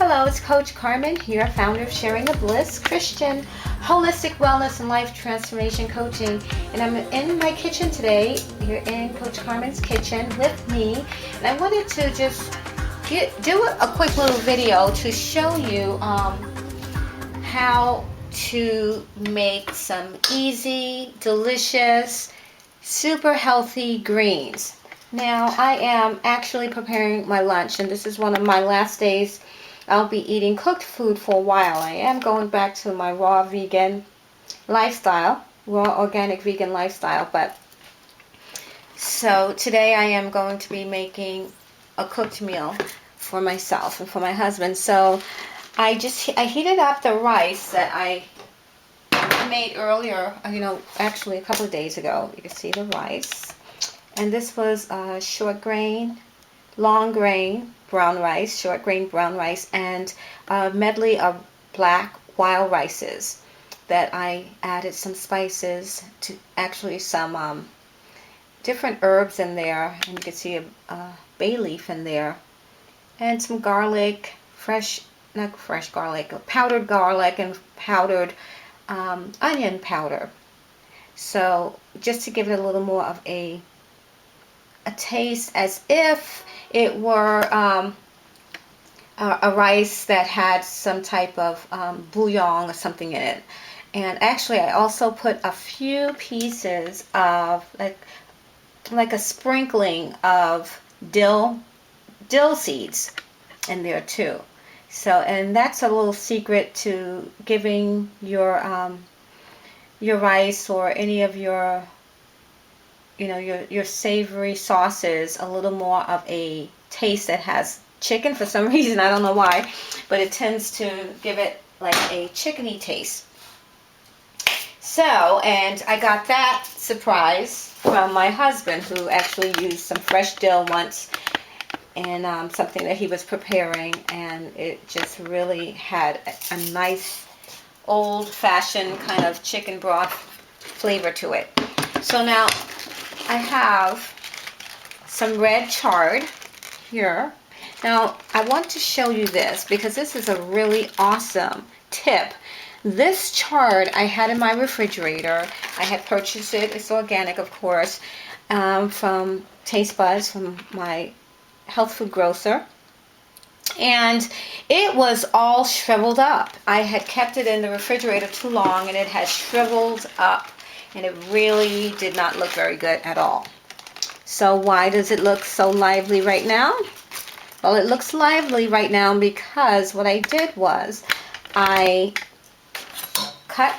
Hello, it's Coach Carmen here, founder of Sharing the Bliss, Christian, holistic wellness and life transformation coaching. And I'm in my kitchen today. You're in Coach Carmen's kitchen with me. And I wanted to just do a quick little video to show you how to make some easy, delicious, super healthy greens. Now, I am actually preparing my lunch, and this is one of my last days. I'll be eating cooked food for a while. I am going back to my raw vegan lifestyle, raw organic vegan lifestyle. But so today I am going to be making a cooked meal for myself and for my husband. So I heated up the rice that I made earlier, actually a couple of days ago. You can see the rice. And this was short grain, long grain, brown rice, short grain brown rice, and a medley of black wild rices that I added some spices to, actually some different herbs in there, and you can see a bay leaf in there, and some garlic, not fresh garlic, powdered garlic and powdered onion powder. So just to give it a little more of a taste, as if it were a rice that had some type of bouillon or something in it. And actually I also put a few pieces of like a sprinkling of dill seeds in there too. So, and that's a little secret to giving your rice or any of your savory sauces a little more of a taste that has chicken for some reason. I don't know why, but it tends to give it like a chickeny taste. So, and I got that surprise from my husband, who actually used some fresh dill once in something that he was preparing, and it just really had a nice old-fashioned kind of chicken broth flavor to it. So now I have some red chard here. Now I want to show you this because this is a really awesome tip. This chard I had in my refrigerator. I had purchased it. It's organic, of course, from Taste Buds, from my health food grocer. And it was all shriveled up. I had kept it in the refrigerator too long, and it had shriveled up. And it really did not look very good at all. So why does it look so lively right now? Well, it looks lively right now because what I did was I cut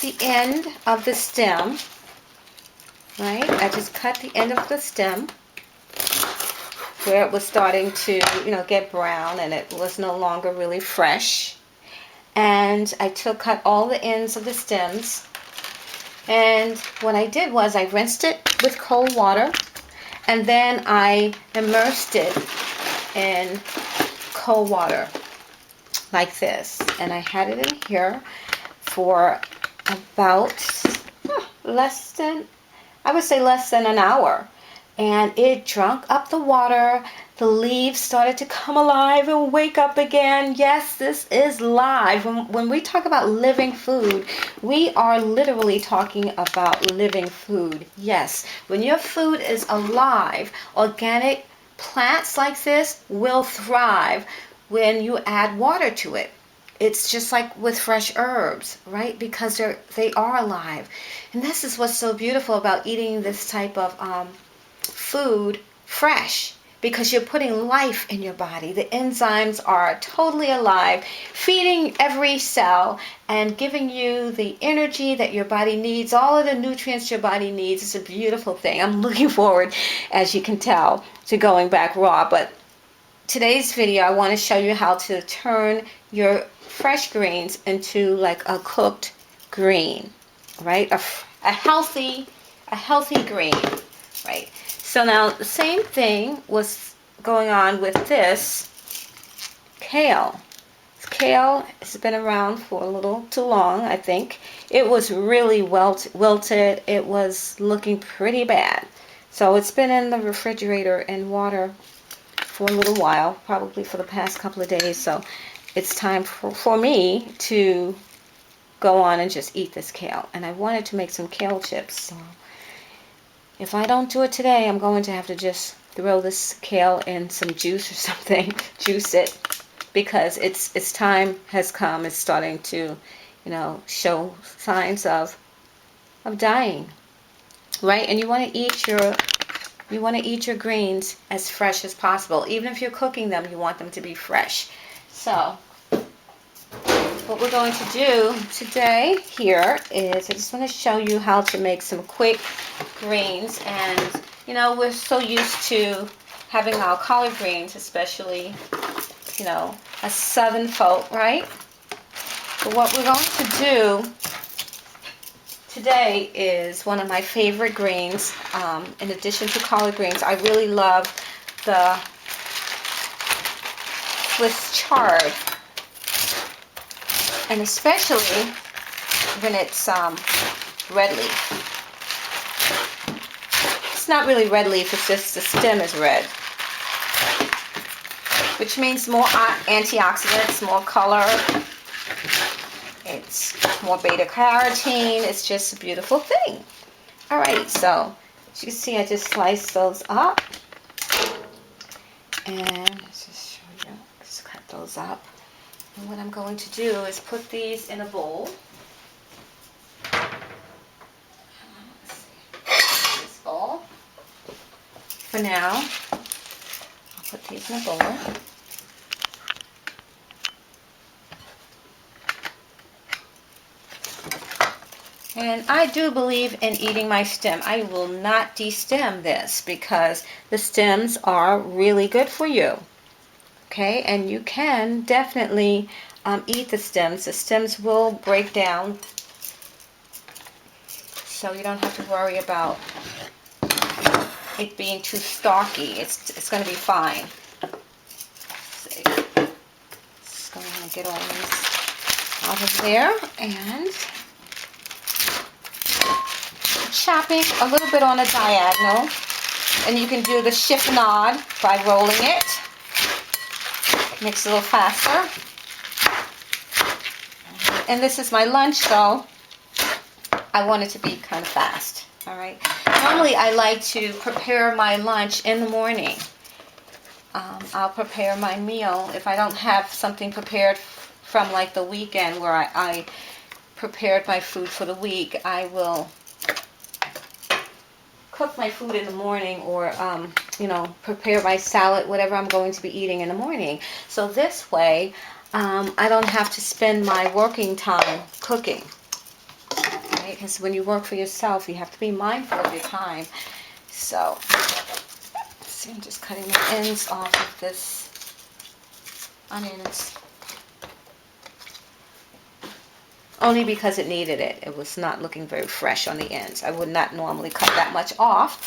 the end of the stem, right? I just cut the end of the stem where it was starting to, get brown and it was no longer really fresh. And I cut all the ends of the stems. And what I did was I rinsed it with cold water, and then I immersed it in cold water like this. And I had it in here for about less than an hour. And it drunk up the water. The leaves started to come alive and wake up again. Yes, this is live. When we talk about living food, we are literally talking about living food. Yes, when your food is alive, organic plants like this will thrive when you add water to it. It's just like with fresh herbs, right? Because they are alive. And this is what's so beautiful about eating this type of food fresh, because you're putting life in your body. The enzymes are totally alive, feeding every cell and giving you the energy that your body needs, all of the nutrients your body needs. It's a beautiful thing. I'm looking forward, as you can tell, to going back raw. But today's video, I want to show you how to turn your fresh greens into like a cooked green, right? A healthy green, right? So now the same thing was going on with this kale. Kale has been around for a little too long, I think. It was really wilted. It was looking pretty bad. So it's been in the refrigerator in water for a little while, probably for the past couple of days. So it's time for me to go on and just eat this kale. And I wanted to make some kale chips. So if I don't do it today, I'm going to have to just throw this kale in some juice or something, juice it, because its time has come. It's starting to, show signs of dying, right? And you want to eat your greens as fresh as possible. Even if you're cooking them, you want them to be fresh. So what we're going to do today here is I just want to show you how to make some quick greens. And we're so used to having our collard greens, especially a southern folk, right? But what we're going to do today is one of my favorite greens. In addition to collard greens, I really love the Swiss chard, and especially when it's red leaf. It's not really red leaf, it's just the stem is red, which means more antioxidants, more color. It's more beta carotene. It's just a beautiful thing. Alright, so as you can see, I just sliced those up. And let's just show you, just cut those up. And what I'm going to do is put these in a bowl. Let's see, this bowl. For now, I'll put these in a bowl. And I do believe in eating my stem. I will not destem this because the stems are really good for you. Okay, and you can definitely eat the stems. The stems will break down, so you don't have to worry about it being too stalky. It's going to be fine. Let's see. Just going to get all these out of there and chopping a little bit on a diagonal, and you can do the chiffonade by rolling it. Makes it a little faster. And this is my lunch, so I want it to be kind of fast. All right. Normally, I like to prepare my lunch in the morning. I'll prepare my meal if I don't have something prepared from like the weekend where I prepared my food for the week. I will cook my food in the morning, or prepare my salad, whatever I'm going to be eating in the morning. So this way I don't have to spend my working time cooking, right? Because when you work for yourself, you have to be mindful of your time. So see, I'm just cutting the ends off of this onions, only because it needed it. It was not looking very fresh on the ends. I would not normally cut that much off.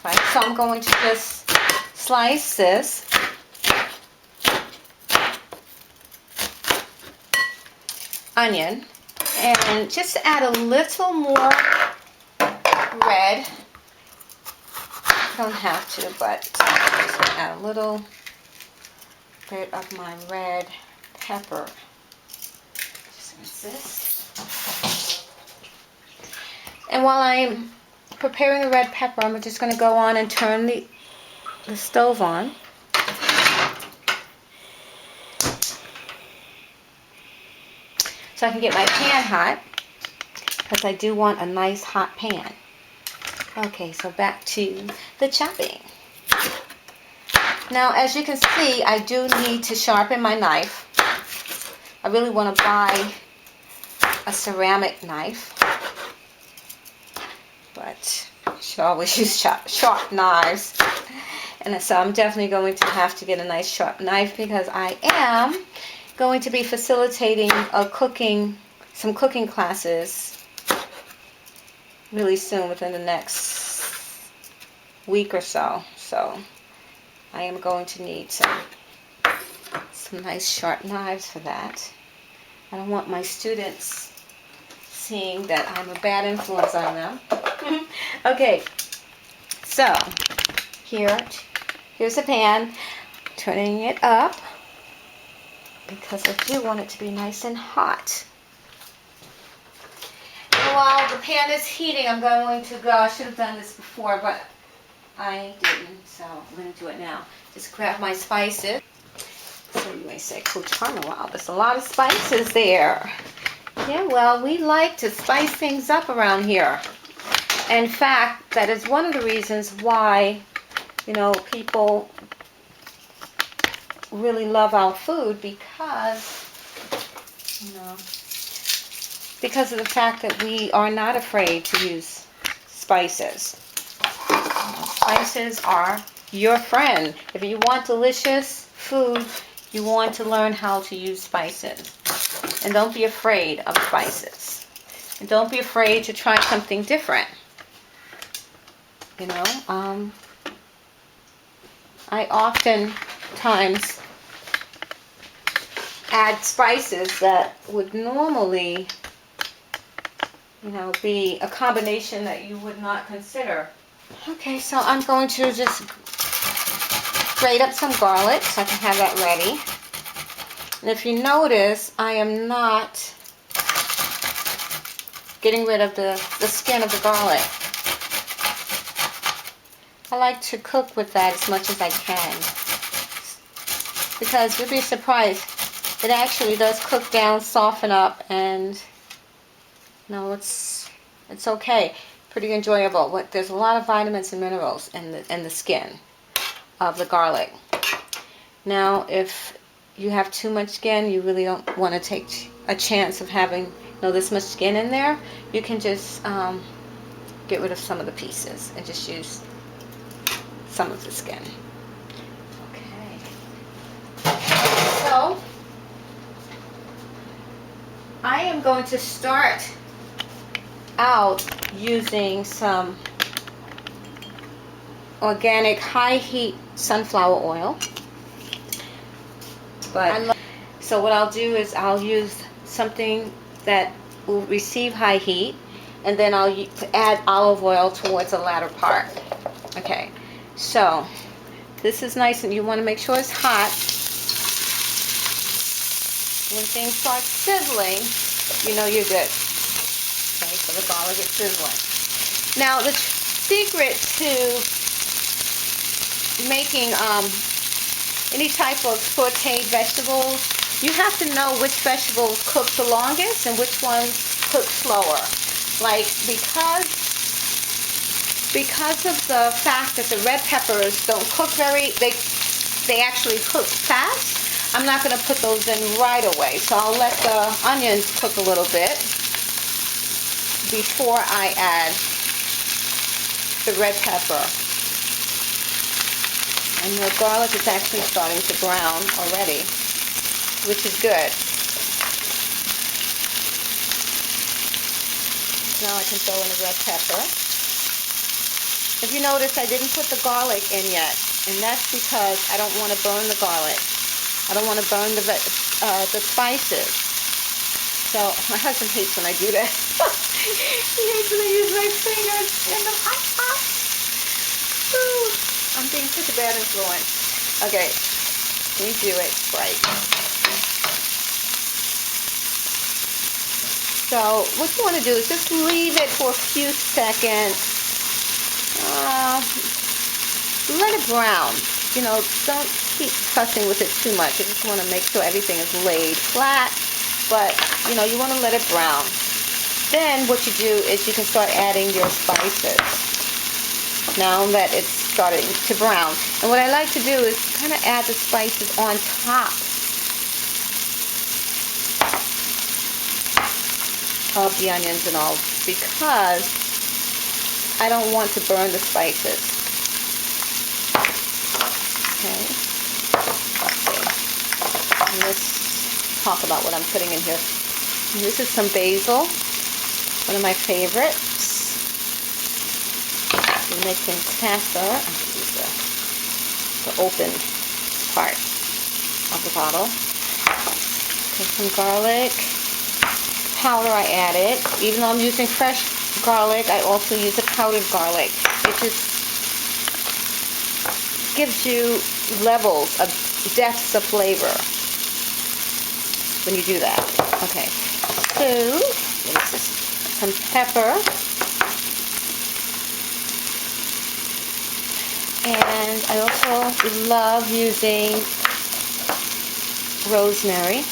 Right? So I'm going to just slice this. Onion. And just add a little more red. Don't have to, but I'm just going to add a little bit of my red pepper. Just this. And while I'm preparing the red pepper, I'm just going to go on and turn the stove on. So I can get my pan hot, because I do want a nice hot pan. Okay, so back to the chopping. Now, as you can see, I do need to sharpen my knife. I really want to buy a ceramic knife, but you should always use sharp knives. And so I'm definitely going to have to get a nice sharp knife, because I am going to be facilitating some cooking classes really soon, within the next week or so. So I am going to need some nice sharp knives for that. I don't want my students seeing that I'm a bad influence on them. Okay, so here's a pan, turning it up. because I do want it to be nice and hot. And while the pan is heating, I'm going to go. I should have done this before, but I didn't, so I'm going to do it now. Just grab my spices. So you may say, Coach Carmen, wow, there's a lot of spices there. Yeah, well, we like to spice things up around here. In fact, that is one of the reasons why, you know, people really love our food, because, you know, because of the fact that we are not afraid to use spices. Spices are your friend. If you want delicious food, you want to learn how to use spices. And don't be afraid of spices. And don't be afraid to try something different. You know, I oftentimes add spices that would normally, you know, be a combination that you would not consider. Okay, so I'm going to just grate up some garlic so I can have that ready. And if you notice, I am not getting rid of the skin of the garlic. I like to cook with that as much as I can, because you'll be surprised, it actually does cook down, soften up, and you know, it's okay, pretty enjoyable. There's a lot of vitamins and minerals in the skin of the garlic. Now, if you have too much skin, you really don't want to take a chance of having, you know, this much skin in there. You can just get rid of some of the pieces and just use some of the skin. Okay. So, I am going to start out using some organic high heat sunflower oil. But so what I'll do is I'll use something that will receive high heat, and then I'll add olive oil towards the latter part. Okay, so this is nice, and you want to make sure it's hot. When things start sizzling, you know you're good. Okay, so the garlic is sizzling. Now the secret to making any type of sauteed vegetables, you have to know which vegetables cook the longest and which ones cook slower. Like, because of the fact that the red peppers don't cook they actually cook fast, I'm not going to put those in right away. So I'll let the onions cook a little bit before I add the red pepper. And the garlic is actually starting to brown already, which is good. Now I can throw in the red pepper. If you notice, I didn't put the garlic in yet, and that's because I don't want to burn the garlic. I don't want to burn the spices. So my husband hates when I do that. He hates when I use my fingers in the hot pot. I'm being such a bad influence. Okay, let me do it right. So what you want to do is just leave it for a few seconds. Let it brown. You know, don't keep fussing with it too much. You just want to make sure everything is laid flat. But, you know, you want to let it brown. Then what you do is you can start adding your spices. Now that it's starting to brown. And what I like to do is kind of add the spices on top of the onions and all, because I don't want to burn the spices. Okay. And let's talk about what I'm putting in here. And this is some basil, one of my favorites. To make things faster, I'm going to use the open part of the bottle. Okay, some garlic powder I added. Even though I'm using fresh garlic, I also use a powdered garlic. It just gives you levels of depths of flavor. when you do that. Okay, so this is some pepper, and I also love using rosemary.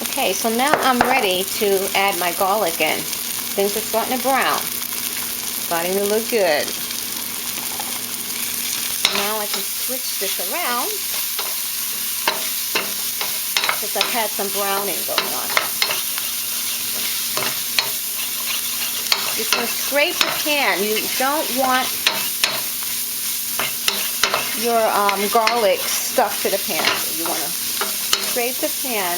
Okay, so now I'm ready to add my garlic in. Things are starting to brown, starting to look good. Now I can switch this around because I've had some browning going on. You're going to scrape the pan. You don't want your garlic stuck to the pan. So you want to scrape the pan.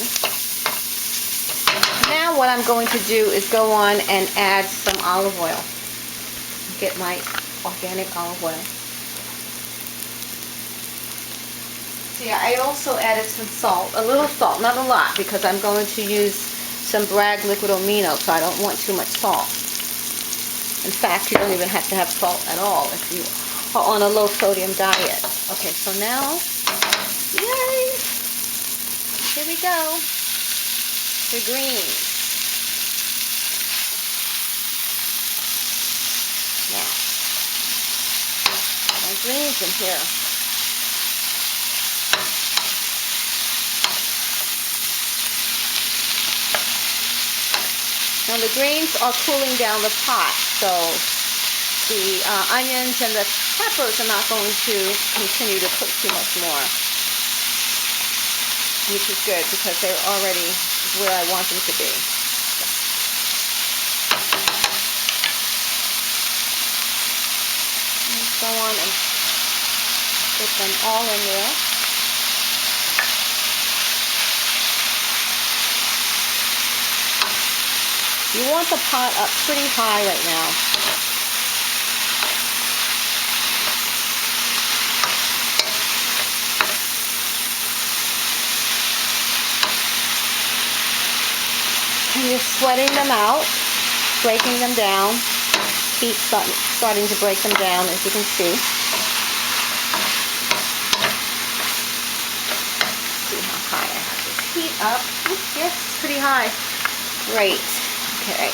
Now what I'm going to do is go on and add some olive oil. Get my organic olive oil. So yeah, I also added some salt, a little salt, not a lot, because I'm going to use some Bragg liquid amino, so I don't want too much salt. In fact, you don't even have to have salt at all if you are on a low sodium diet. Okay, so now, yay! Here we go. The greens. Now, my greens in here. Now the greens are cooling down the pot, so the onions and the peppers are not going to continue to cook too much more, which is good because they're already where I want them to be. Let's go on and put them all in there. You want the pot up pretty high right now. And you're sweating them out, breaking them down. Heat starting to break them down, as you can see. See how high I have this heat up. Oops, yes, it's pretty high. Great. Okay.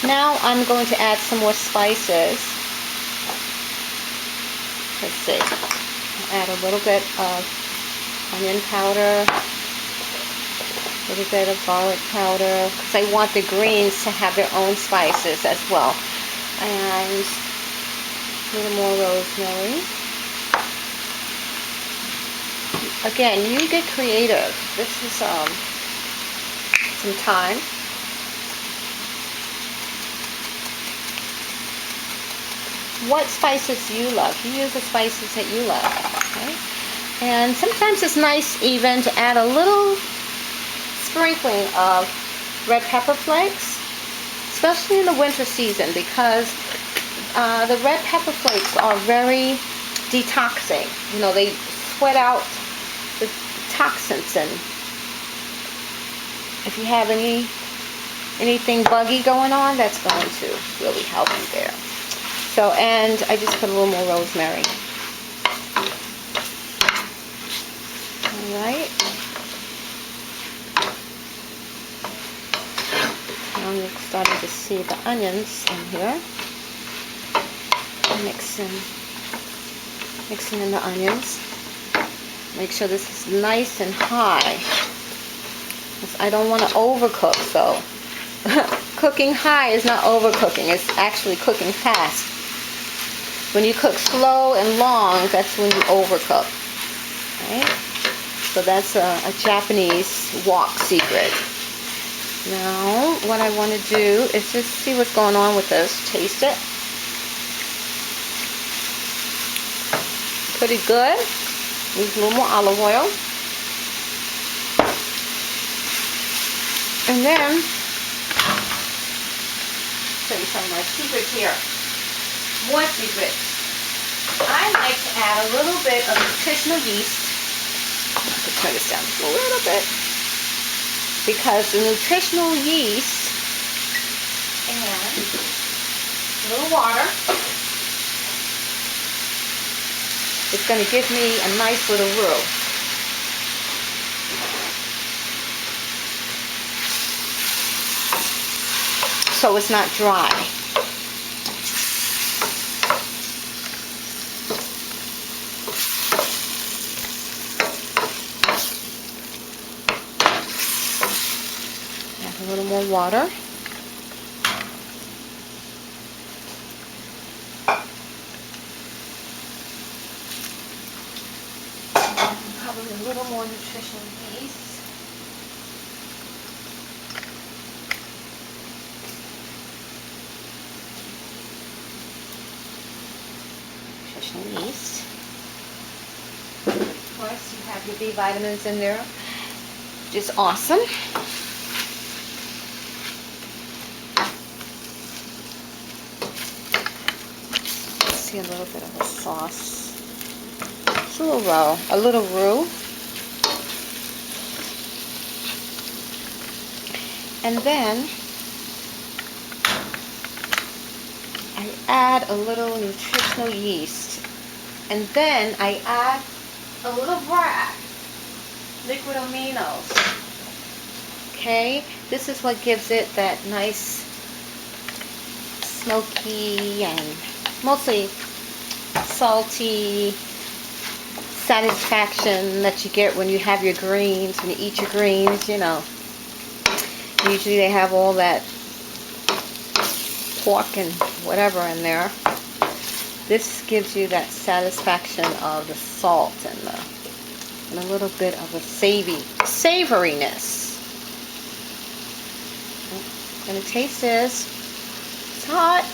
Now I'm going to add some more spices. Let's see. I'll add a little bit of onion powder, a little bit of garlic powder, because I want the greens to have their own spices as well. And a little more rosemary. Again, you get creative. This is some thyme. What spices you love? You use the spices that you love. Okay? And sometimes it's nice even to add a little sprinkling of red pepper flakes, especially in the winter season, because the red pepper flakes are very detoxing. You know, they sweat out the toxins, and if you have anything buggy going on, that's going to really help you there. So, and I just put a little more rosemary. Alright. Now you're starting to see the onions in here. Mixing in the onions. Make sure this is nice and high. I don't want to overcook, so cooking high is not overcooking. It's actually cooking fast. When you cook slow and long, that's when you overcook. Right? So that's a Japanese wok secret. Now, what I want to do is just see what's going on with this. Taste it. Pretty good. Use a little more olive oil. And then, show you some of my secrets here. More secrets. I like to add a little bit of nutritional yeast. I could turn this down just a little bit. Because the nutritional yeast and a little water It's going to give me a nice little roux. So it's not dry. Add a little more water. Probably a little more nutritional yeast. Yeast. Of course, you have your B vitamins in there, which is awesome. Let's see a little bit of a sauce. It's a little roux. And then I add a little nutritional yeast. And then I add a little brag, liquid aminos. Okay, this is what gives it that nice smoky and mostly salty satisfaction that you get when you have your greens, when you eat your greens, you know. Usually they have all that pork and whatever in there. This gives you that satisfaction of the salt and a little bit of a savoriness. And the taste is, it's hot.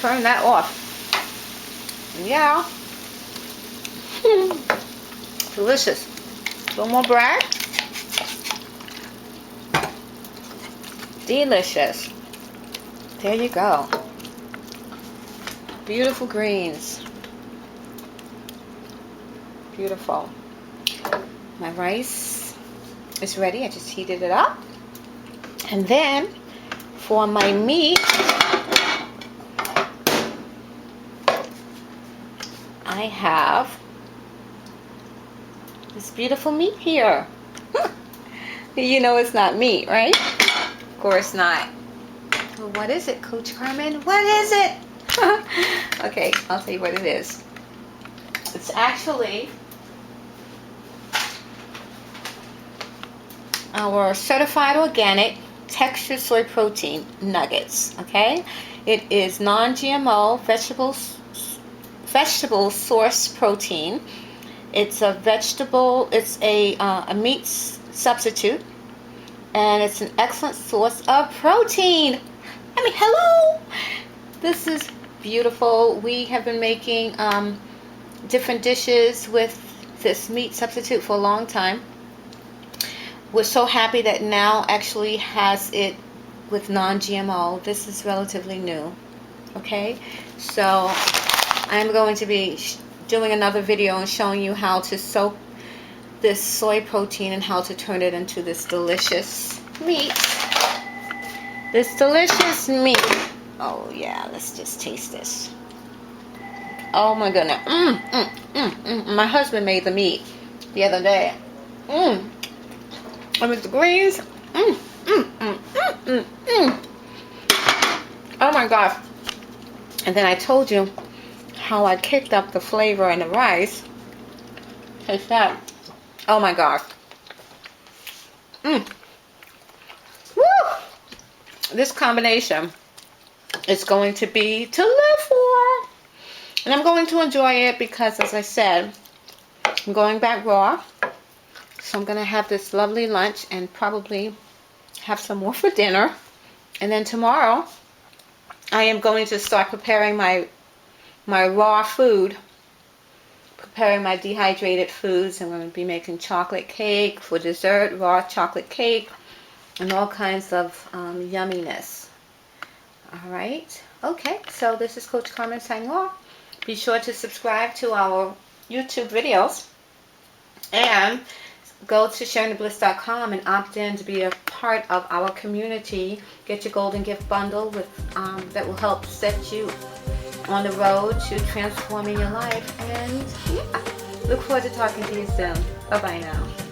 Turn that off. Yeah. Delicious. A little more bread. Delicious. There you go. Beautiful greens. Beautiful. My rice is ready. I just heated it up. And then for my meat, I have this beautiful meat here. You know it's not meat, right? Of course not. Well, what is it, Coach Carmen? What is it? Okay, I'll tell you what it is. It's actually our certified organic textured soy protein nuggets. Okay, it is non-GMO vegetable source protein. It's a vegetable. It's a meat substitute, and it's an excellent source of protein. I mean, hello. This is beautiful. We have been making different dishes with this meat substitute for a long time. We're so happy that now actually has it with non-GMO. This is relatively new. Okay, so I'm going to be doing another video and showing you how to soak this soy protein and how to turn it into this delicious meat. This delicious meat. Oh yeah, let's just taste this. Oh my goodness. My husband made the meat the other day. And with the greens. Oh my gosh. And then I told you how I kicked up the flavor in the rice. Taste that. Oh my gosh. Woo! This combination is going to be to live for. And I'm going to enjoy it because, as I said, I'm going back raw. So I'm going to have this lovely lunch and probably have some more for dinner. And then tomorrow, I am going to start preparing my raw food. Preparing my dehydrated foods. I'm going to be making chocolate cake for dessert, raw chocolate cake, and all kinds of yumminess. Alright, okay, so this is Coach Carmen signing off. Be sure to subscribe to our YouTube videos and go to sharingthebliss.com and opt in to be a part of our community. Get your golden gift bundle with that will help set you on the road to transforming your life. And yeah, look forward to talking to you soon. Bye bye now.